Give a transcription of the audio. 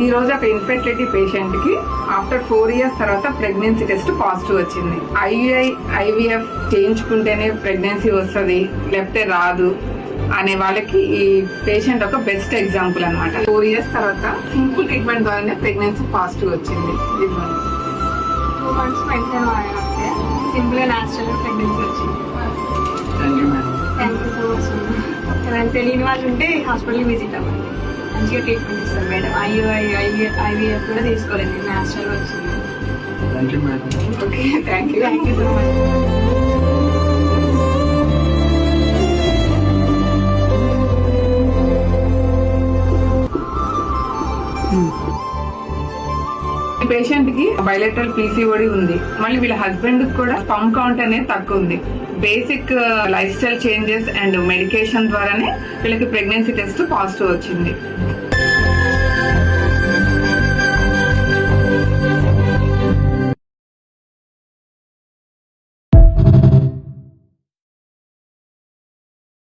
ఈ రోజు ఒక ఇన్ఫెర్టిలిటీ పేషెంట్ కి ఆఫ్టర్ 4 years తర్వాత ప్రెగ్నెన్సీ టెస్ట్ పాజిటివ్ వచ్చింది. IVF చేయించుకుంటేనే ప్రెగ్నెన్సీ వస్తుంది లేకపోతే రాదు అనే వాళ్ళకి ఈ పేషెంట్ ఒక బెస్ట్ ఎగ్జాంపుల్ అన్నమాట. 4 years తర్వాత సింపుల్ ట్రీట్మెంట్ ద్వారానే ప్రెగ్నెన్సీ పాజిటివ్ వచ్చింది. 2 months మెడిసిన్ వాడితే సింపుల్ గా న్యాచురల్ ప్రెగ్నెన్సీ వచ్చింది. Thank you so much. ఏమైనా తెలియని వాళ్ళు ఉంటే హాస్పిటల్ విజిట్ అవ్వండి, మంచిగా ట్రీట్మెంట్ ఇస్తారు మేడం. IVF కూడా తీసుకోలేదు, న్యాచురల్ వచ్చింది. Okay, thank you so much. ఈ పేషెంట్ కి బైలేటరల్ PCOD ఉంది. మళ్ళీ వీళ్ళ హస్బెండ్ కూడా స్పర్మ్ కౌంట్ అనేది తక్కువ ఉంది. Basic life style changes and medication ద్వారానే వీళ్ళకి ప్రెగ్నెన్సీ టెస్ట్ పాజిటివ్ వచ్చింది.